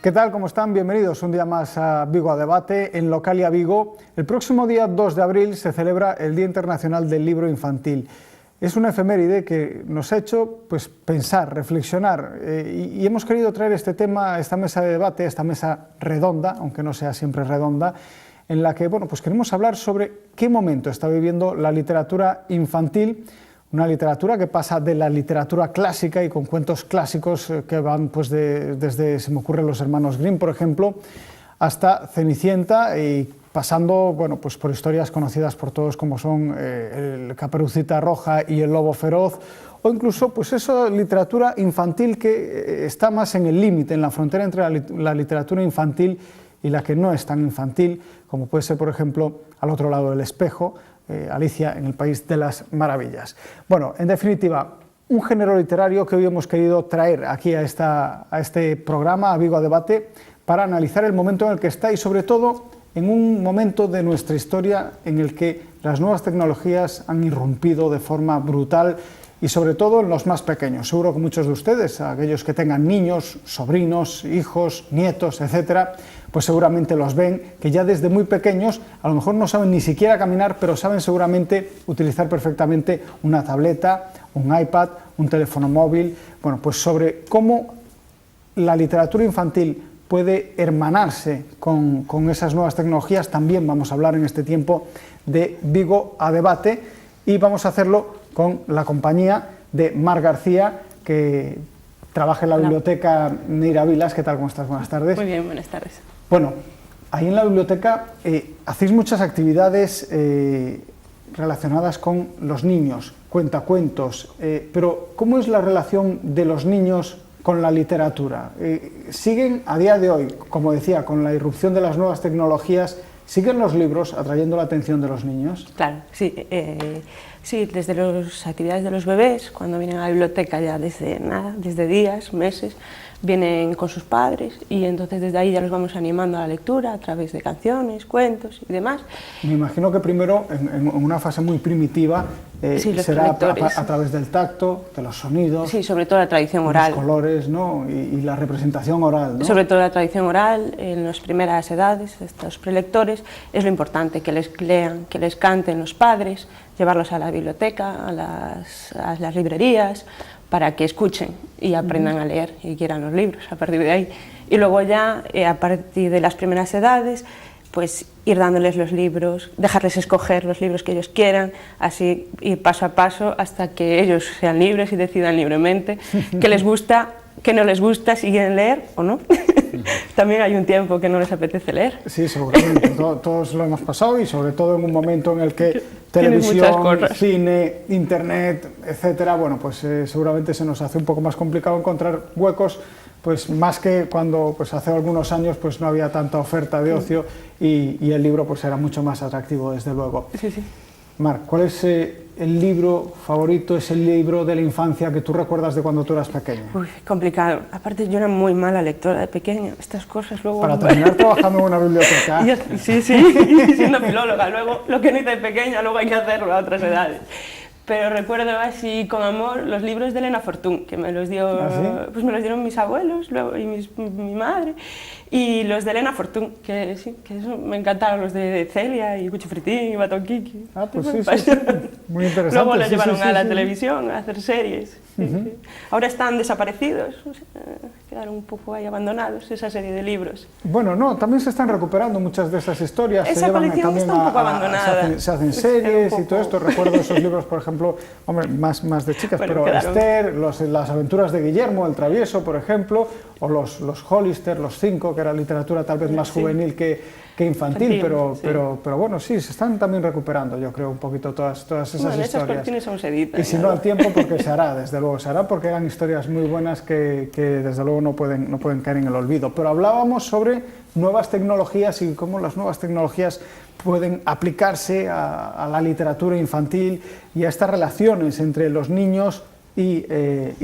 ¿Qué tal? ¿Cómo están? Bienvenidos un día más a Vigo a Debate en Localia Vigo. El próximo día 2 de abril se celebra el Día Internacional del Libro Infantil. Es una efeméride que nos ha hecho pensar, reflexionar y hemos querido traer este tema a esta mesa de debate, a esta mesa redonda, aunque no sea siempre redonda, en la que queremos hablar sobre qué momento está viviendo la literatura infantil. Una literatura que pasa de la literatura clásica y con cuentos clásicos que van desde, se me ocurren los hermanos Grimm, por ejemplo, hasta Cenicienta y pasando por historias conocidas por todos como son el Caperucita Roja y el Lobo Feroz, o incluso esa literatura infantil que está más en el límite, en la frontera entre la literatura infantil y la que no es tan infantil, como puede ser, por ejemplo, Al otro lado del espejo, Alicia en el País de las Maravillas. Bueno, en definitiva, un género literario que hoy hemos querido traer aquí a este programa, a Vigo a Debate, para analizar el momento en el que está y sobre todo en un momento de nuestra historia en el que las nuevas tecnologías han irrumpido de forma brutal y sobre todo en los más pequeños. Seguro que muchos de ustedes, aquellos que tengan niños, sobrinos, hijos, nietos, etcétera, pues seguramente los ven que ya desde muy pequeños a lo mejor no saben ni siquiera caminar, pero saben seguramente utilizar perfectamente una tableta, un iPad, un teléfono móvil. Bueno, pues sobre cómo la literatura infantil puede hermanarse con esas nuevas tecnologías, también vamos a hablar en este tiempo de Vigo a Debate y vamos a hacerlo con la compañía de Mar García, que trabaja en la biblioteca Neira Vilas. ¿Qué tal? ¿Cómo estás? Buenas tardes. Muy bien, buenas tardes. Bueno, ahí en la biblioteca hacéis muchas actividades relacionadas con los niños, cuentacuentos, pero ¿cómo es la relación de los niños con la literatura? ¿Siguen a día de hoy, como decía, con la irrupción de las nuevas tecnologías, siguen los libros atrayendo la atención de los niños? Claro, sí. Sí, desde las actividades de los bebés, cuando vienen a la biblioteca ya desde días, meses, vienen con sus padres y entonces desde ahí ya los vamos animando a la lectura a través de canciones, cuentos y demás. Me imagino que primero, en una fase muy primitiva, sí, será a través del tacto, de los sonidos. Sí, sobre todo la tradición oral. Los colores, ¿no? y la representación oral, ¿no? Sobre todo la tradición oral, en las primeras edades, estos prelectores, es lo importante, que les lean, que les canten los padres, llevarlos a la biblioteca, a las librerías, para que escuchen y aprendan a leer y quieran los libros a partir de ahí. Y luego ya, a partir de las primeras edades, pues ir dándoles los libros, dejarles escoger los libros que ellos quieran, así ir paso a paso hasta que ellos sean libres y decidan libremente qué les gusta, qué no les gusta, si quieren leer o no. También hay un tiempo que no les apetece leer. Sí, seguramente, todos lo hemos pasado y sobre todo en un momento en el que televisión, cine, internet, etcétera, seguramente se nos hace un poco más complicado encontrar huecos, más que cuando hace algunos años no había tanta oferta de ocio y el libro era mucho más atractivo, desde luego. Sí, sí. Mar, ¿cuál es el libro favorito, es el libro de la infancia que tú recuerdas de cuando tú eras pequeña? Uy, complicado. Aparte yo era muy mala lectora de pequeña. Estas cosas luego... Para terminar trabajando en una biblioteca. Sí, siendo filóloga. Luego, lo que no hice de pequeña, luego hay que hacerlo a otras edades. Pero recuerdo así con amor los libros de Elena Fortún, que me los dio, ¿Ah, sí? me los dieron mis abuelos luego, y mi madre, y los de Elena Fortún, que eso, me encantaron, los de Celia y Cuchifritín y Baton Kiki. Ah, pues sí, muy interesante. Luego los llevaron a la televisión a hacer series. Sí. Ahora están desaparecidos, quedaron un poco ahí abandonados esa serie de libros. Bueno, no, también se están recuperando muchas de esas historias. Esa colección está un poco abandonada. Se hacen series y todo esto. Recuerdo esos libros, por ejemplo, más de chicas, pero quedaron. Esther, las aventuras de Guillermo el Travieso, por ejemplo, o los Hollister, los 5, que era literatura tal vez más juvenil que infantil, pero bueno, sí, se están también recuperando, yo creo, un poquito todas esas historias. Esas colecciones aún se editan. Y si no al tiempo, porque se hará, desde luego se hará, porque eran historias muy buenas que desde luego no pueden caer en el olvido. Pero hablábamos sobre nuevas tecnologías y cómo las nuevas tecnologías pueden aplicarse a la literatura infantil y a estas relaciones entre los niños y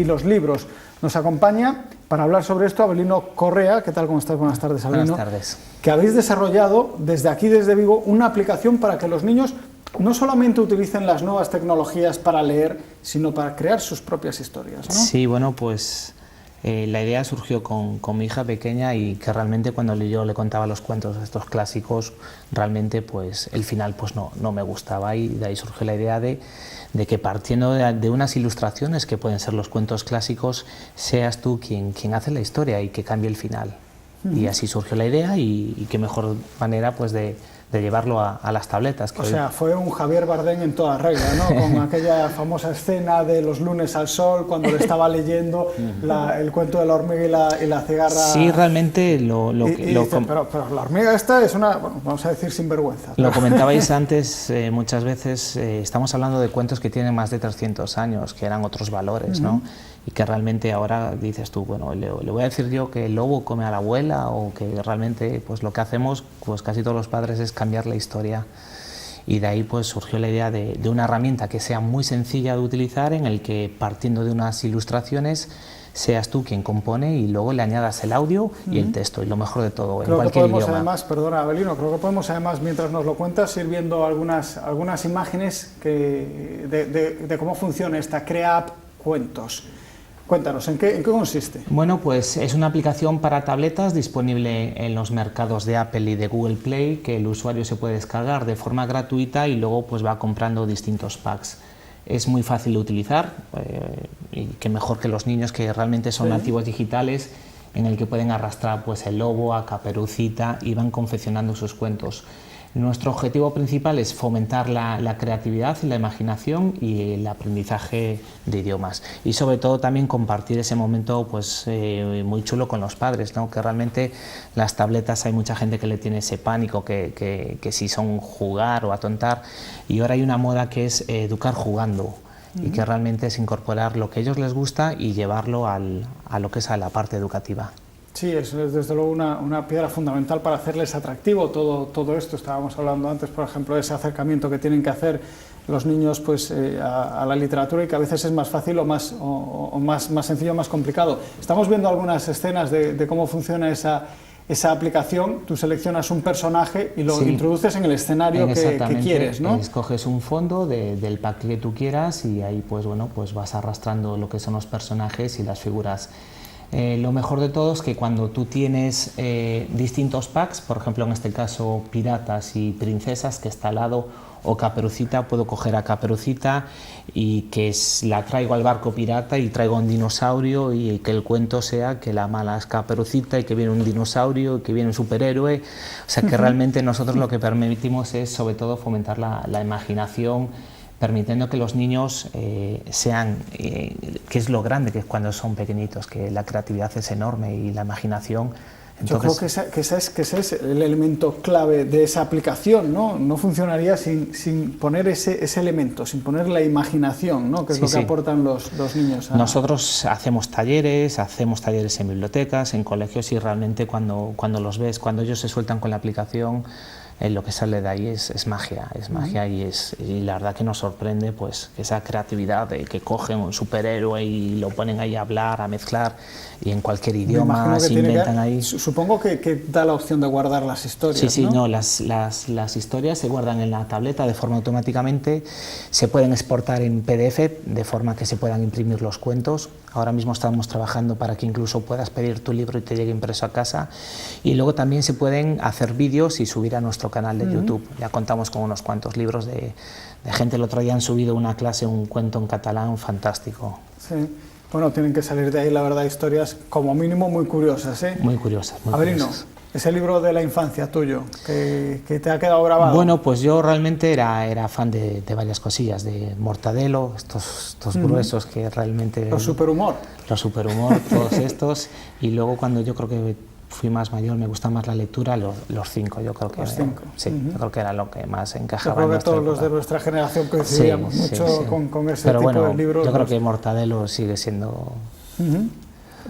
los libros. Nos acompaña para hablar sobre esto Abelino Correa. ¿Qué tal? ¿Cómo estás? Buenas tardes, Abelino. Buenas tardes. Que habéis desarrollado desde aquí, desde Vigo, una aplicación para que los niños no solamente utilicen las nuevas tecnologías para leer, sino para crear sus propias historias, ¿no? Sí, bueno, pues La idea surgió con mi hija pequeña y que realmente cuando yo le contaba los cuentos estos clásicos, realmente pues el final pues no me gustaba, y de ahí surgió la idea de que partiendo de unas ilustraciones que pueden ser los cuentos clásicos, seas tú quien hace la historia y que cambie el final. Y así surgió la idea, y qué mejor manera pues de llevarlo a las tabletas. O sea, fue un Javier Bardem en toda regla, ¿no? Con aquella famosa escena de los lunes al sol, cuando le estaba leyendo el cuento de la hormiga y la cigarra. Sí, realmente pero la hormiga esta es una, bueno, vamos a decir, sinvergüenza. Lo comentabais antes, muchas veces estamos hablando de cuentos que tienen más de 300 años, que eran otros valores, ¿no? Y que realmente ahora dices tú, bueno, le voy a decir yo que el lobo come a la abuela, o que realmente pues lo que hacemos pues casi todos los padres es cambiar la historia. Y de ahí pues surgió la idea de una herramienta que sea muy sencilla de utilizar, en el que partiendo de unas ilustraciones seas tú quien compone y luego le añadas el audio y el texto, y lo mejor de todo, creo en cualquier idioma. Además, perdona Abelino, creo que podemos además, mientras nos lo cuentas, ir viendo algunas imágenes de cómo funciona esta Crea Cuentos. Cuéntanos, ¿en qué consiste? Bueno, pues es una aplicación para tabletas disponible en los mercados de Apple y de Google Play, que el usuario se puede descargar de forma gratuita y luego pues va comprando distintos packs. Es muy fácil de utilizar, y que mejor que los niños, que realmente son nativos digitales, en el que pueden arrastrar pues el lobo, a Caperucita, y van confeccionando sus cuentos. Nuestro objetivo principal es fomentar la creatividad y la imaginación y el aprendizaje de idiomas, y sobre todo también compartir ese momento pues muy chulo con los padres, ¿no? Que realmente las tabletas hay mucha gente que le tiene ese pánico, que si son jugar o atontar, y ahora hay una moda que es educar jugando, y que realmente es incorporar lo que a ellos les gusta y llevarlo a lo que es a la parte educativa. Sí, es desde luego una piedra fundamental para hacerles atractivo todo esto. Estábamos hablando antes, por ejemplo, de ese acercamiento que tienen que hacer los niños pues, a la literatura, y que a veces es más fácil o más sencillo o más complicado. Estamos viendo algunas escenas de cómo funciona esa aplicación. Tú seleccionas un personaje y lo introduces en el escenario que quieres, ¿no? Escoges un fondo del pack que tú quieras, y ahí pues, bueno, pues vas arrastrando lo que son los personajes y las figuras. Lo mejor de todo es que cuando tú tienes distintos packs, por ejemplo en este caso piratas y princesas, que está al lado, o Caperucita, puedo coger a Caperucita y la traigo al barco pirata y traigo un dinosaurio, y que el cuento sea que la mala es Caperucita y que viene un dinosaurio y que viene un superhéroe. O sea que realmente nosotros lo que permitimos es sobre todo fomentar la imaginación, permitiendo que los niños sean, que es lo grande que es cuando son pequeñitos, que la creatividad es enorme y la imaginación. Entonces, yo creo que ese es el elemento clave de esa aplicación, ¿no? No funcionaría sin poner ese elemento, sin poner la imaginación, ¿no? Que es lo que aportan los niños. Nosotros hacemos talleres en bibliotecas, en colegios, y realmente cuando los ves, cuando ellos se sueltan con la aplicación, lo que sale de ahí es magia, y la verdad que nos sorprende pues esa creatividad de que cogen un superhéroe y lo ponen ahí a hablar, a mezclar, y en cualquier idioma se inventan ahí. Supongo que da la opción de guardar las historias. Sí, ¿no? Las historias se guardan en la tableta de forma automáticamente, se pueden exportar en PDF de forma que se puedan imprimir los cuentos. Ahora mismo estamos trabajando para que incluso puedas pedir tu libro y te llegue impreso a casa, y luego también se pueden hacer vídeos y subir a nuestro canal de YouTube. Ya contamos con unos cuantos libros de gente. El otro día han subido una clase, un cuento en catalán fantástico. Sí. Bueno, tienen que salir de ahí, la verdad, historias como mínimo muy curiosas, ¿eh? Muy curiosas. Avelino, ese libro de la infancia tuyo, que te ha quedado grabado. Bueno, pues yo realmente era fan de varias cosillas, de Mortadelo, estos gruesos que realmente... Los superhumor, todos estos. Y luego cuando yo creo que fui más mayor, me gusta más la lectura, los cinco, yo creo que los cinco. Sí, yo creo que era lo que más encajaba. Yo creo que todos los de nuestra generación coincidíamos mucho con ese tipo de libros. Yo creo que Mortadelo sigue siendo...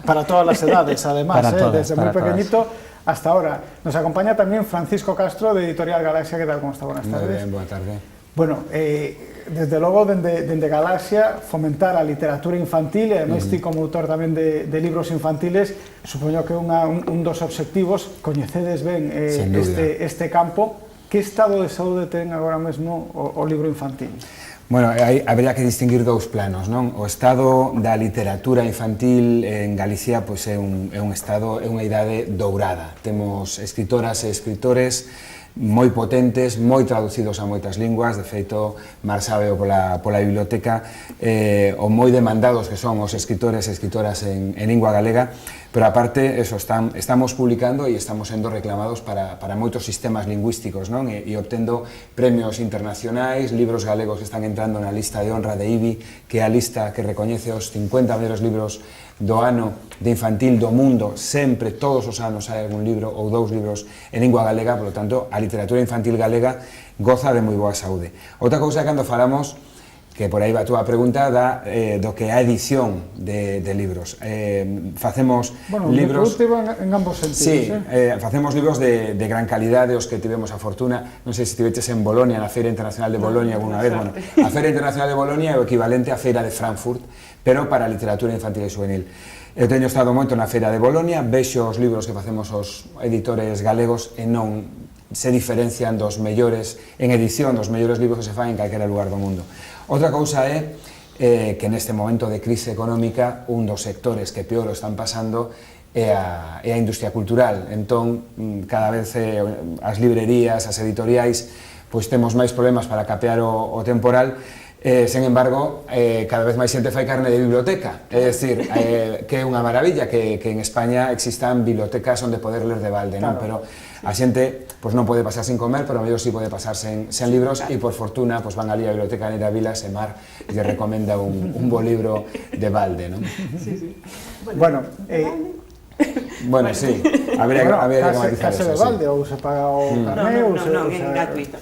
Para todas las edades, además, desde muy pequeñito hasta ahora. Nos acompaña también Francisco Castro, de Editorial Galaxia. ¿Qué tal? ¿Cómo está? Buenas tardes. Muy bien, buenas tardes. Bueno, desde logo, dende Galaxia, fomentar a literatura infantil, e ademais ti como autor tamén de libros infantiles, supoño que un dos obxectivos, coñecedes ben este campo. Que estado de saúde ten agora mesmo o libro infantil? Bueno, habría que distinguir dous planos, non? O estado da literatura infantil en Galicia pois é un estado, é unha idade dourada. Temos escritoras e escritores moi potentes, moi traducidos a moitas linguas, de feito, Mar sabe pola biblioteca, o moi demandados que son os escritores e escritoras en lingua galega, pero aparte, eso, estamos publicando e estamos sendo reclamados para moitos sistemas lingüísticos, non? E obtendo premios internacionais, libros galegos que están entrando na lista de honra de IBI, que é a lista que recoñece os 50 mellores libros do ano de infantil do mundo. Sempre, todos os anos, hai algún libro ou dous libros en lingua galega, por lo tanto, a literatura infantil galega goza de moi boa saúde. Outra cousa é cando falamos, que por aí va a túa pregunta, do que é a edición de libros. Facemos libros... Bueno, en ambos sentidos. Sí, facemos libros de gran calidade, os que tivemos a fortuna, non sei se tiveches en Bolonia, na Feira Internacional de Bolonia alguna vez, bueno, a Feira Internacional de Bolonia é o equivalente á Feira de Frankfurt, pero para a literatura infantil e juvenil. Eu teño estado moito na Feira de Bolonia, vexo os libros que facemos os editores galegos e non se diferencian dos mellores en edición, dos mellores libros que se fan en calquera lugar do mundo. Outra cousa é que neste momento de crise económica un dos sectores que peor o están pasando é a industria cultural. Entón, cada vez as librerías, as editoriais, pois temos máis problemas para capear o temporal. Sen embargo, cada vez máis xente fai carne de biblioteca, é dicir, que é unha maravilla que en España existan bibliotecas onde poder ler de balde, non? Pero a xente non pode pasar sin comer, pero a mellor sí pode pasar sen libros, e por fortuna van ali a biblioteca Neira Vilas e Mar lle recomenda un bo libro de balde, non? Bueno, bueno, sí, habría que matizar eso. Case de balde, ou se paga o carné, ou non, é gratuito.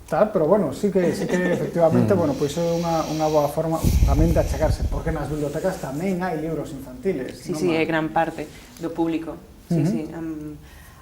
Tal, pero bueno, sí que efectivamente, bueno, pois é unha boa forma tamén de achacarse, porque nas bibliotecas tamén hai libros infantiles. Sí, é gran parte do público, sí,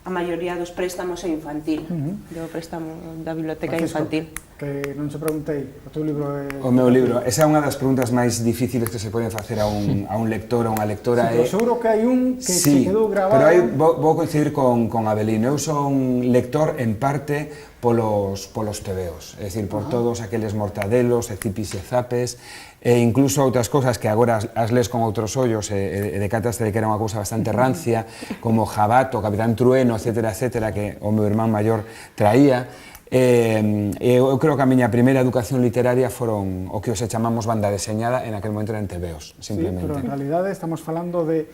a maioría dos préstamos é infantil, do préstamo da biblioteca infantil. Que non se preguntei, o teu libro é... O meu libro, esa é unha das preguntas máis difíciles que se poden facer a un lector ou unha lectora. Sí, pero seguro que hai un que se quedou grabado... Pero aí vou coincidir con Abelino, eu son lector en parte polos tebeos, é dicir, por todos aqueles mortadelos e cipis e zapes, e incluso outras cousas que agora as les con outros ollos e decataste de que era unha cousa bastante rancia, como Jabato, Capitán Trueno, etcétera, que o meu irmán maior traía. Eu creo que a miña primeira educación literaria foron o que os chamamos banda deseñada, en aquel momento eran tebeos, simplemente. Sí, pero en realidade estamos falando de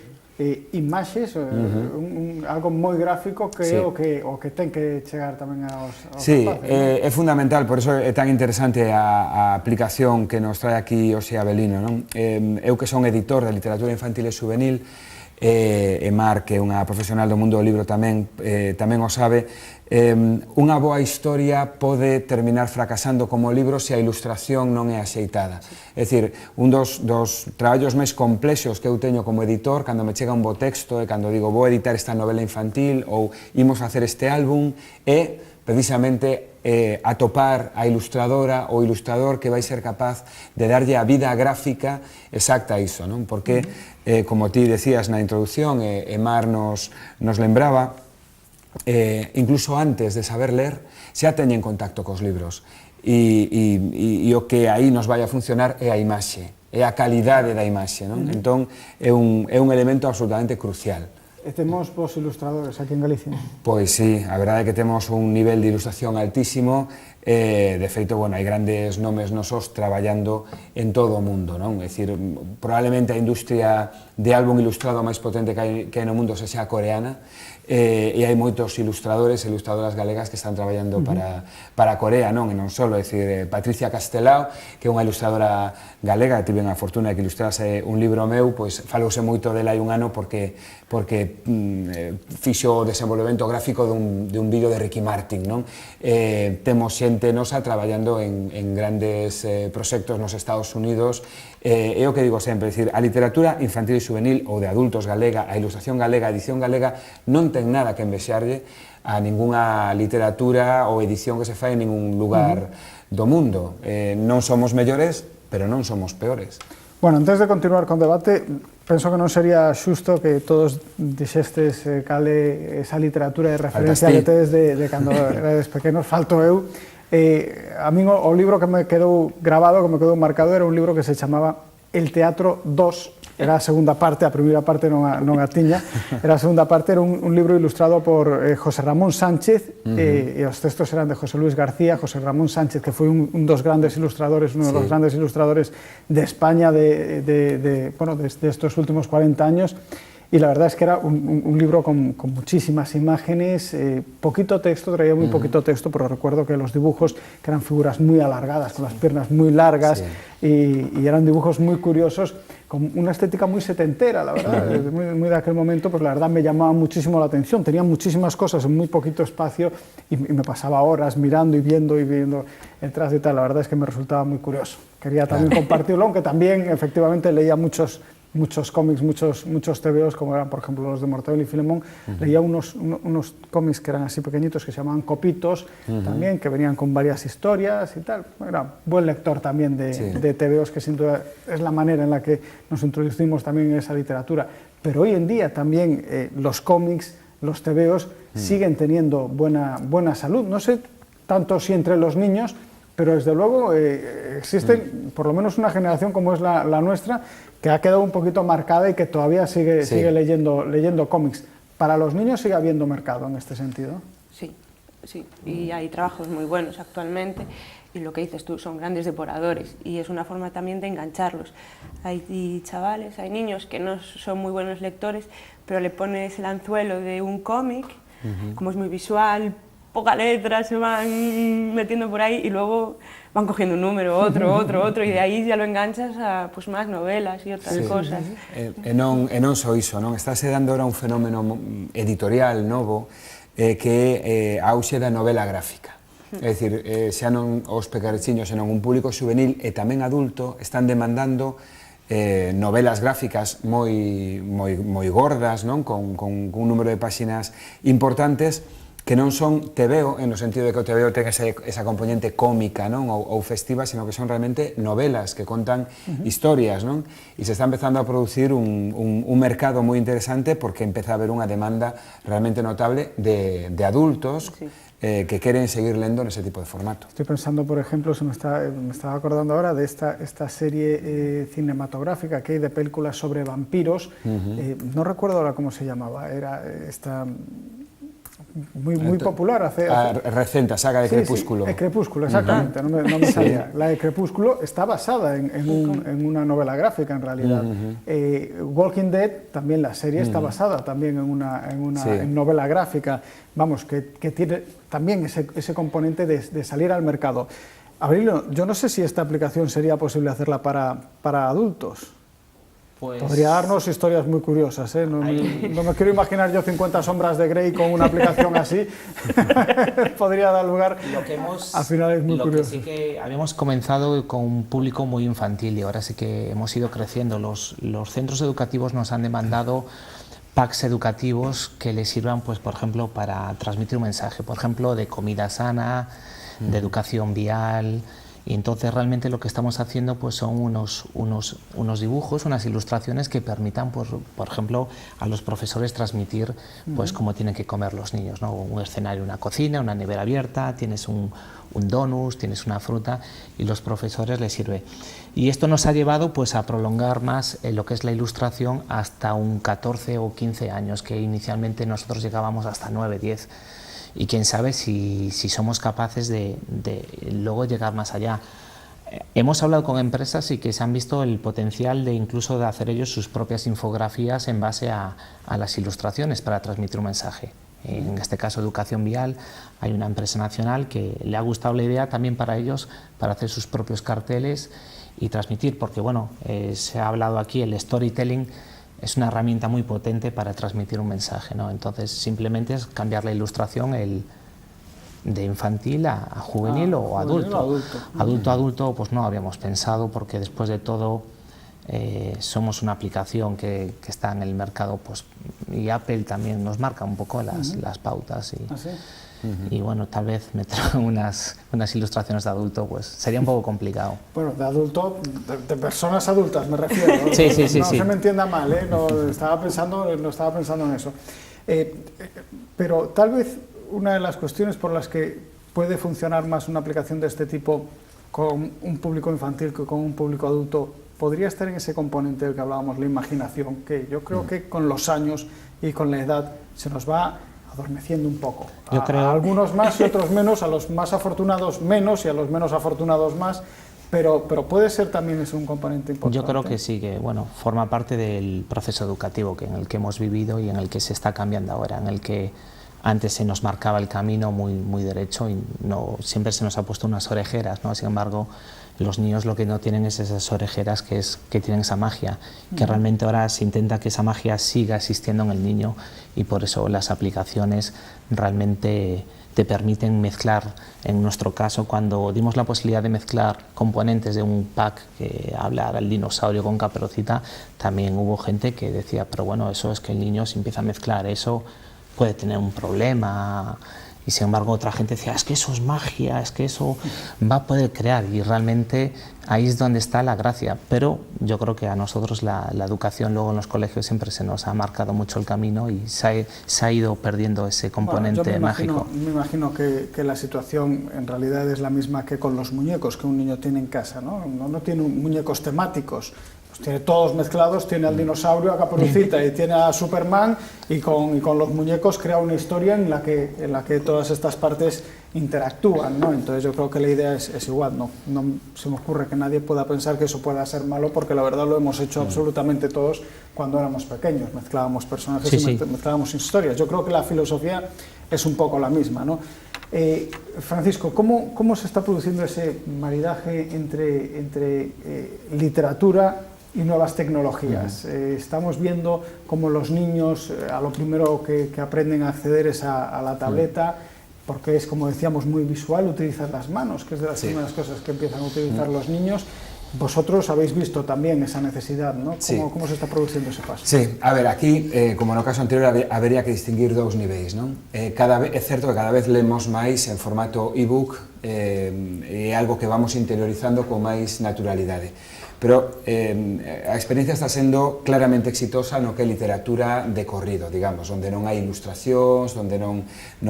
imaxes, algo moi gráfico que é o que ten que chegar tamén aos Sí, papeles. é fundamental, por iso é tan interesante a aplicación que nos trae aquí Oxe Abelino, non? Eu que son editor de literatura infantil e juvenil, e Mar, que é unha profesional do mundo do libro tamén o sabe, unha boa historia pode terminar fracasando como libro se a ilustración non é axeitada. É dicir, un dos traballos máis complexos que eu teño como editor, cando me chega un bo texto e cando digo vou editar esta novela infantil ou imos facer este álbum, é precisamente atopar a ilustradora ou ilustrador que vai ser capaz de darlle a vida gráfica exacta a iso, non? Porque, como ti decías na introducción, e Mar nos lembraba, incluso antes de saber ler, xa teñen contacto cos libros, e o que aí nos vai a funcionar é a imaxe, é a calidade da imaxe, non? Entón, é un elemento absolutamente crucial. E temos vos ilustradores aquí en Galicia? Pois sí, a verdade é que temos un nivel de ilustración altísimo, de feito, bueno, hai grandes nomes nosos traballando en todo o mundo, non? É dicir, probablemente a industria de álbum ilustrado máis potente que hai no mundo sexa a coreana, e hai moitos ilustradores e ilustradoras galegas que están traballando para Corea, non? E non só, é dicir, Patricia Castelao, que é unha ilustradora galega, que tive a fortuna de que ilustrase un libro meu, pois falouse moito dela hai un ano porque fixo o desenvolvemento gráfico dun vídeo de Ricky Martin, non? Temos xente nosa traballando en grandes proxectos nos Estados Unidos, é o que digo sempre, é dicir, a literatura infantil e juvenil ou de adultos galega, a ilustración galega, a edición galega, non ten nada que envexarlle a ningunha literatura ou edición que se fai en ningún lugar do mundo. Non somos mellores, pero non somos peores. Bueno, antes de continuar con o debate, penso que non sería xusto que todos dixestes cale esa literatura de referencia que tedes de cando erades pequenos, falto eu, A mí o libro que me quedou grabado, que me quedou marcado, era un libro que se chamaba El Teatro 2, era a segunda parte, a primeira parte non a tiña, era a segunda parte, era un libro ilustrado por José Ramón Sánchez, e os textos eran de José Luis García. José Ramón Sánchez, que foi un dos grandes ilustradores, uno de los grandes ilustradores de España de estos últimos 40 años, y la verdad es que era un libro con muchísimas imágenes, poquito texto, traía muy poquito texto, pero recuerdo que los dibujos, que eran figuras muy alargadas, con las piernas muy largas, y eran dibujos muy curiosos, con una estética muy setentera, la verdad, muy de aquel momento, pues la verdad me llamaba muchísimo la atención, tenía muchísimas cosas en muy poquito espacio, y me pasaba horas mirando y viendo el trazo y tal. La verdad es que me resultaba muy curioso. Quería también compartirlo, aunque también efectivamente leía muchos cómics, muchos TVOs, como eran por ejemplo los de Mortadelo y Filemón. Leía unos cómics que eran así pequeñitos, que se llamaban Copitos, también, que venían con varias historias y tal. Era buen lector también de TVOs, que sin duda es la manera en la que nos introducimos también en esa literatura. Pero hoy en día también los cómics, los TVOs siguen teniendo buena salud. No sé tanto si entre los niños, pero desde luego existen por lo menos una generación como es la nuestra, que ha quedado un poquito marcada y que todavía sigue leyendo cómics. ¿Para los niños sigue habiendo mercado en este sentido? Sí, y hay trabajos muy buenos actualmente, y lo que dices tú, son grandes devoradores, y es una forma también de engancharlos. Hay chavales, hay niños que no son muy buenos lectores, pero le pones el anzuelo de un cómic, como es muy visual, poca letra, se van metiendo por ahí y luego van cogiendo un número, otro, y de aí ya lo enganchas a pues, máis novelas e outras cosas. E non só iso, non? Estáse dando ahora un fenómeno editorial novo que é a auxe da novela gráfica. É dicir, xa non os pequerechiños, senón un público juvenil e tamén adulto están demandando novelas gráficas moi gordas, non? Con un número de páxinas importantes, que non son TVO, en o sentido de que o TVO ten esa componente cómica, non? Ou festiva, sino que son realmente novelas que contan historias, non? E se está empezando a producir un mercado moi interesante, porque empeza a haber unha demanda realmente notable de adultos que queren seguir lendo nese tipo de formato. Estoy pensando, por ejemplo, me estaba acordando ahora de esta serie cinematográfica que hay de películas sobre vampiros, no recuerdo ahora cómo se llamaba, era esta... muy popular recente, a saga de Crepúsculo. Sí, Crepúsculo, exactamente, no me salía. La de Crepúsculo está basada en una novela gráfica, en realidad. Walking Dead, también la serie, está basada también en una novela gráfica, vamos, que tiene también ese componente de salir al mercado. Abril, yo no sé si esta aplicación sería posible hacerla para adultos. Pues... Podría darnos historias muy curiosas, ¿eh? No me quiero imaginar yo 50 sombras de Grey con una aplicación así. Podría dar lugar a finales muy curiosos. Sí que habíamos comenzado con un público muy infantil y ahora sí que hemos ido creciendo. Los centros educativos nos han demandado packs educativos que les sirvan, pues, por ejemplo, para transmitir un mensaje, por ejemplo, de comida sana, de educación vial. Y entonces realmente lo que estamos haciendo pues son unos dibujos, unas ilustraciones que permitan, pues, por ejemplo, a los profesores transmitir pues cómo tienen que comer los niños, ¿no? Un escenario, una cocina, una nevera abierta, tienes un donus, tienes una fruta y los profesores les sirve. Y esto nos ha llevado pues a prolongar más lo que es la ilustración hasta un 14 o 15 años, que inicialmente nosotros llegábamos hasta 9, 10. Y quién sabe si somos capaces de luego llegar más allá. Hemos hablado con empresas y que se han visto el potencial de incluso de hacer ellos sus propias infografías en base a las ilustraciones para transmitir un mensaje. En este caso, Educación Vial, hay una empresa nacional que le ha gustado la idea también para ellos, para hacer sus propios carteles y transmitir, porque bueno, se ha hablado aquí, el storytelling es una herramienta muy potente para transmitir un mensaje, ¿no? Entonces simplemente es cambiar la ilustración de infantil a juvenil o adulto. Adulto pues no habíamos pensado, porque después de todo somos una aplicación que está en el mercado, pues, y Apple también nos marca un poco las pautas. Y, ¿sí? Y bueno, tal vez meter unas ilustraciones de adulto pues sería un poco complicado. Bueno, de adulto, de personas adultas me refiero, ¿no? Sí. No se me entienda mal, ¿eh? No estaba pensando en eso. Pero tal vez una de las cuestiones por las que puede funcionar más una aplicación de este tipo con un público infantil que con un público adulto? ¿Podría estar en ese componente del que hablábamos, la imaginación, que yo creo que con los años y con la edad se nos va adormeciendo un poco? A algunos más y otros menos, a los más afortunados menos y a los menos afortunados más, pero puede ser también ese un componente importante. Yo creo que sí, que bueno, forma parte del proceso educativo en el que hemos vivido y en el que se está cambiando ahora, en el que antes se nos marcaba el camino muy derecho y no, siempre se nos ha puesto unas orejeras, ¿no? Sin embargo, los niños lo que no tienen es esas orejeras que tienen esa magia, que realmente ahora se intenta que esa magia siga existiendo en el niño y por eso las aplicaciones realmente te permiten mezclar. En nuestro caso, cuando dimos la posibilidad de mezclar componentes de un pack que hablara el dinosaurio con Caperucita, también hubo gente que decía, pero bueno, eso es que el niño se empieza a mezclar, eso puede tener un problema. Y sin embargo otra gente decía, es que eso es magia, es que eso va a poder crear, y realmente ahí es donde está la gracia. Pero yo creo que a nosotros la educación luego en los colegios siempre se nos ha marcado mucho el camino y se ha ido perdiendo ese componente mágico. Me imagino que la situación en realidad es la misma que con los muñecos que un niño tiene en casa, ¿no? No tiene muñecos temáticos. Tiene todos mezclados, tiene al dinosaurio, a Caperucita y tiene a Superman, y con los muñecos crea una historia en la que todas estas partes interactúan, ¿no? Entonces yo creo que la idea es igual, no se me ocurre que nadie pueda pensar que eso pueda ser malo, porque la verdad lo hemos hecho absolutamente todos cuando éramos pequeños, mezclábamos personajes y mezclábamos historias. Yo creo que la filosofía es un poco la misma, ¿no? Francisco, ¿cómo se está produciendo ese maridaje entre literatura y nuevas tecnologías? Estamos viendo cómo los niños a lo primero que aprenden a acceder es a la tableta, porque es, como decíamos, muy visual, utilizar las manos, que es de las primeras cosas que empiezan a utilizar los niños. Vosotros habéis visto también esa necesidad, ¿no? ¿Cómo se está produciendo ese paso? Sí, a ver, aquí, como no caso anterior, habería que distinguir dous niveis, non? É certo que cada vez lemos máis en formato e-book, é algo que vamos interiorizando con máis naturalidade. Pero a experiencia está sendo claramente exitosa no que é literatura de corrido, digamos, onde non hai ilustracións, onde non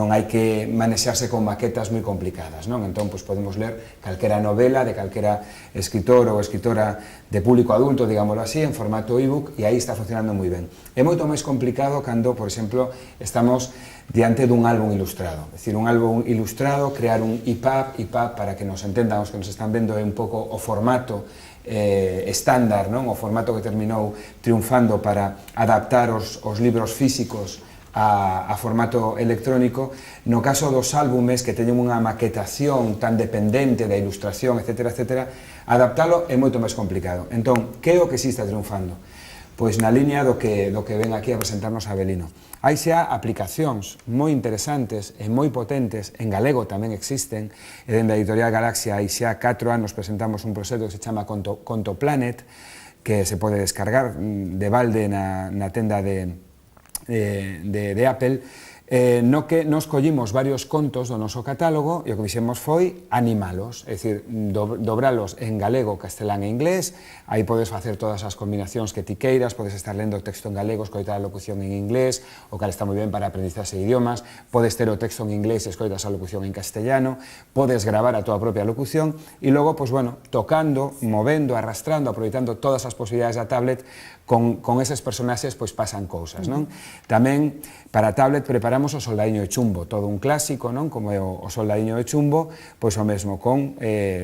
hai que manexarse con maquetas moi complicadas, non? Entón, pois, podemos ler calquera novela de calquera escritor ou escritora de público adulto, digámoslo así, en formato e-book, e aí está funcionando moi ben. É moito máis complicado cando, por exemplo, estamos diante dun álbum ilustrado. É dicir, un álbum ilustrado, crear un EPUB, para que nos entendan os que nos están vendo, é un pouco o formato estándar, non? O formato que terminou triunfando para adaptar os libros físicos a formato electrónico. No caso dos álbumes que teñen unha maquetación tan dependente da ilustración, etc., adaptalo é moito máis complicado. Entón, que é o que si está triunfando? Pois na liña do que ven aquí a presentarnos Avelino. Hai xa aplicacións moi interesantes e moi potentes, en galego tamén existen, e dende a Editorial Galaxia hai xa 4 anos presentamos un proxecto que se chama Conto Planet, que se pode descargar de balde na tenda de Apple, no que nos collimos varios contos do noso catálogo e o que fixemos foi animalos, é dicir, dobralos en galego, castelán e inglés. Aí podes facer todas as combinacións que ti queiras, podes estar lendo o texto en galego, escoitar a locución en inglés, o cal está moi ben para aprendizaxe de idiomas, podes ter o texto en inglés e escoitas a locución en castellano, podes gravar a tua propia locución e logo, pois, bueno, tocando, movendo, arrastrando, aproveitando todas as posibilidades da tablet, con eses personaxes, pois, pasan cousas, non? Tamén, para a tablet, preparamos o Soldadiño de Chumbo, todo un clásico, non? Como é o Soldadiño de Chumbo, pois o mesmo, con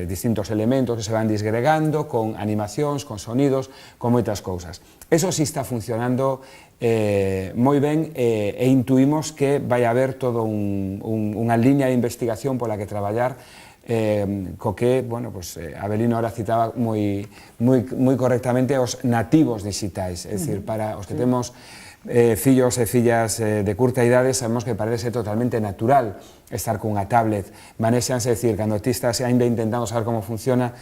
distintos elementos que se van disgregando, con animacións, con sonidos, con moitas cousas. Eso sí está funcionando moi ben, e intuimos que vai haber todo unha liña de investigación pola que traballar, co que, bueno, pues, Avelino ahora citaba moi correctamente os nativos digitais, é dicir, para os que temos fillos e fillas de curta idade, sabemos que parece totalmente natural estar cunha tablet, manexanse, é dicir, cando ti estás ainda intentando saber como funciona,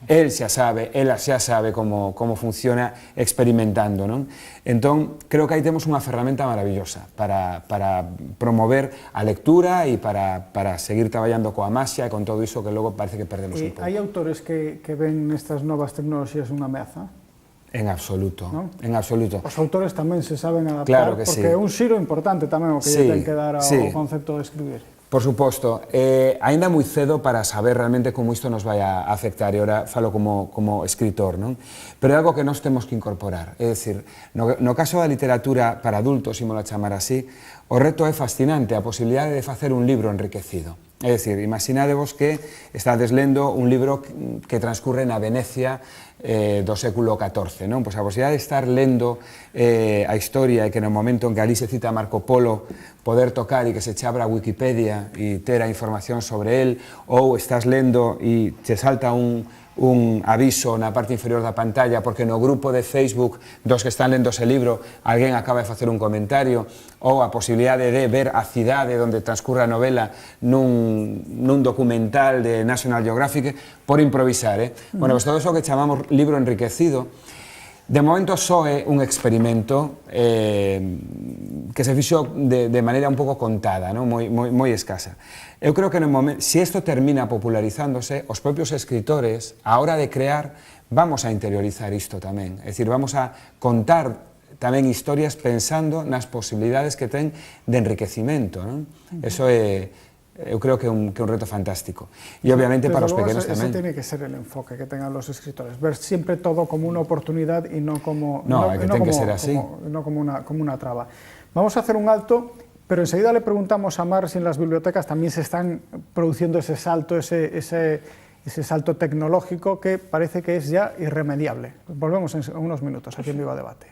el xa sabe, ela xa sabe como funciona experimentando, non? Entón, creo que aí temos unha ferramenta maravillosa para promover a lectura e para seguir traballando coa maxia e con todo iso que logo parece que perdemos un pouco. Hai autores que ven estas novas tecnoloxías unha ameaza? En absoluto, ¿no? En absoluto. Os autores tamén se saben adaptar, claro que porque é un xiro importante tamén o que lle ten que dar ao concepto de escribir. Por suposto, aínda moi cedo para saber realmente como isto nos vai a afectar, e ora falo como escritor, non? Pero é algo que nós temos que incorporar, é dicir, no caso da literatura para adultos, ímolo a chamar así, o reto é fascinante, a posibilidade de facer un libro enriquecido. É dicir, imaginadevos que estades lendo un libro que transcurre na Venecia do século XIV, non? Pois a posibilidade de estar lendo a historia e que no momento en que ali se cita Marco Polo poder tocar e que se che abra a Wikipedia e ter a información sobre el, ou estás lendo e te salta un aviso na parte inferior da pantalla porque no grupo de Facebook dos que están lendo ese libro alguén acaba de facer un comentario, ou a posibilidade de ver a cidade onde transcurre a novela nun documental de National Geographic por improvisar, Bueno, pues todo eso que chamamos libro enriquecido de momento só é un experimento que se fixo de maneira un pouco contada, moi escasa. Eu creo que se isto termina popularizándose, os propios escritores, a hora de crear, vamos a interiorizar isto tamén. É dicir, vamos a contar tamén historias pensando nas posibilidades que ten de enriquecimento. Eso eu creo que é un reto fantástico. E obviamente para os pequenos tamén. Ese tiene que ser el enfoque que tengan los escritores, ver siempre todo como una oportunidad y no como una traba. Vamos a hacer un alto, pero enseguida le preguntamos a Mar si en las bibliotecas también se están produciendo ese salto salto tecnológico que parece que es ya irremediable. Volvemos en unos minutos aquí en Viva Debate.